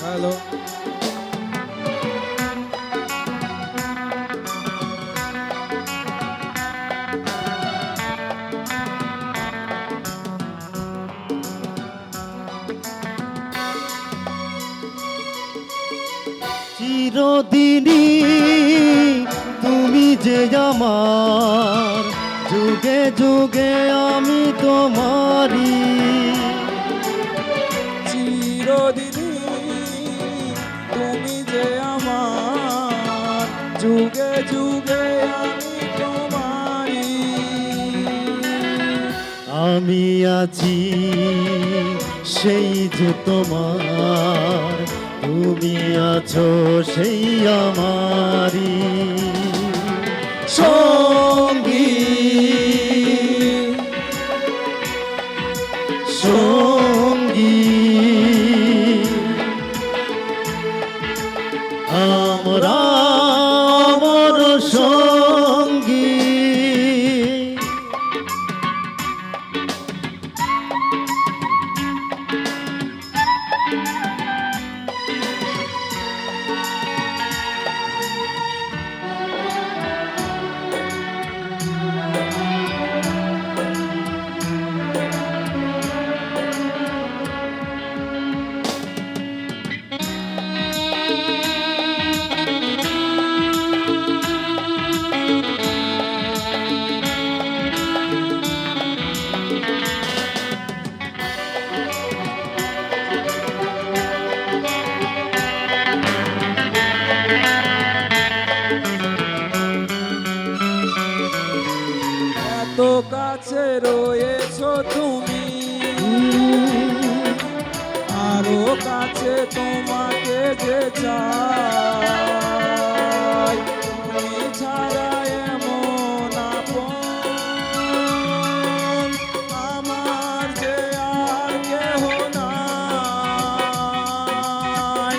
Hello. চিরদিনই তুমি যে আমার, যুগে যুগে আমি তোমারি। চিরদিনই তুমি যে আমার, যুগে যুগে আমি তোমারি। আমি আছি সেই যে তোমার, তুমি আছো সেই আমারি সঙ্গী সঙ্গী। আমরা আমার সঙ্গী। এত কাছে রয়েছো তুমি, আরো কাছে তোমাকে যে চাই। তুমি ছাড়া এমন আপন আমার যে আর কেহ নাই।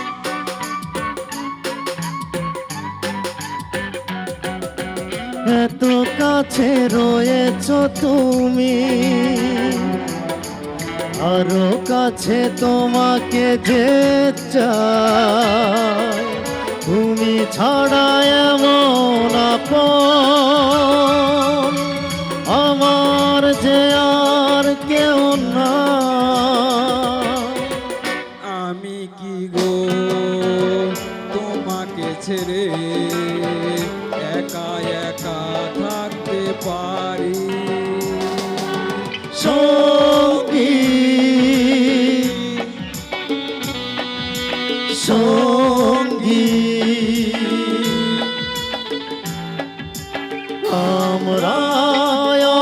এত কাছে রয়েছো তুমি, আরো কাছে তোমাকে যে চাই। তুমি ছাড়া এমন আপন আমার যে আর কেউ না। আমি কি গো তোমাকে ছেড়ে একা একা থাকতে পারি? সঙ্গী সঙ্গী আমরা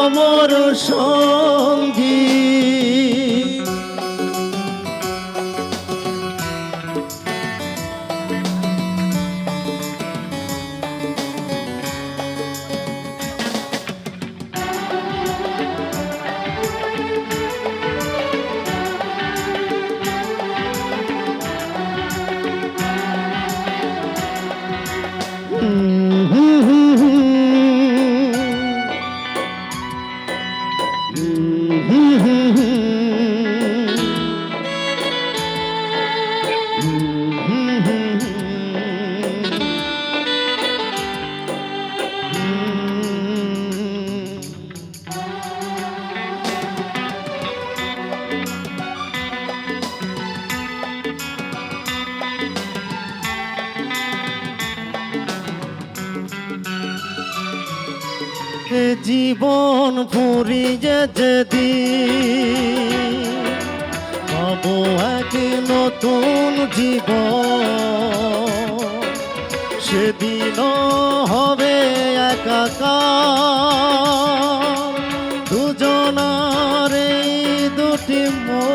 আমার সঙ্গী। জীবন ফুরিয়ে যেদিন পাবো এক নতুন জীবন, সেদিনও হবে একাকার দুজনার এই দুটি মন।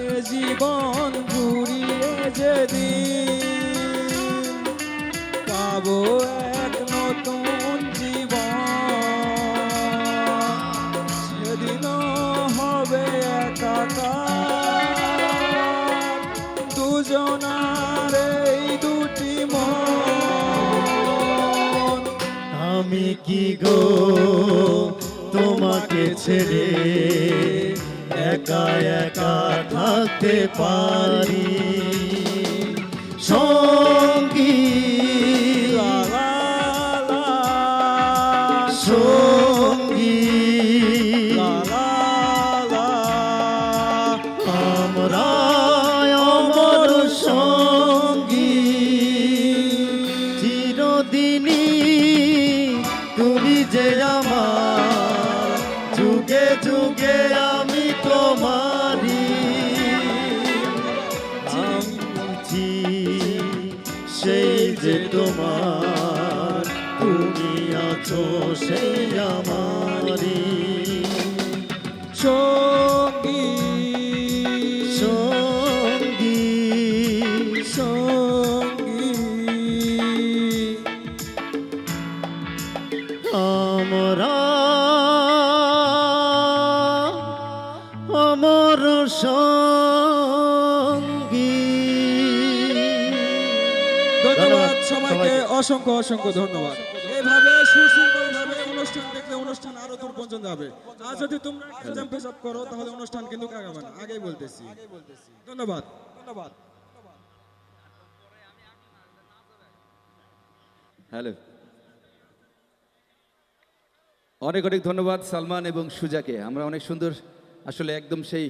এ জীবন ঘুরিয়ে যেদিন পাবো এক নতুন জীবন, সেদিনও হবে একাকার দুজনার এই দুটি মন। আমি কি গো তোমাকে ছেড়ে একা একা থাকতে পারি সঙ্গী লা লা লা, সঙ্গী লা লা লা, আমরা অমর সঙ্গী চিরদিনই তুমি যে আমার যুগে যুগে আমি তোমারি আমি সেই যে তোমার তুমি আছো সেই আমারি সঙ্গী সঙ্গী সঙ্গী, আমরা অমর সঙ্গী ধন্যবাদ সবাইকে, অসংখ্য অসংখ্য ধন্যবাদ। এইভাবে সুশৃঙ্খলভাবে অনুষ্ঠান দেখলে অনুষ্ঠান আরো দূর পর্যন্ত যাবে। আর যদি তোমরা খেজাম পেশাব করো তাহলে অনুষ্ঠান কিন্তু আগাবে না, আগেই বলতেছি। ধন্যবাদ ধন্যবাদ। হ্যালো, অনেক অনেক ধন্যবাদ সালমান এবং সুজাকে। আমরা অনেক সুন্দর আসলে একদম সেই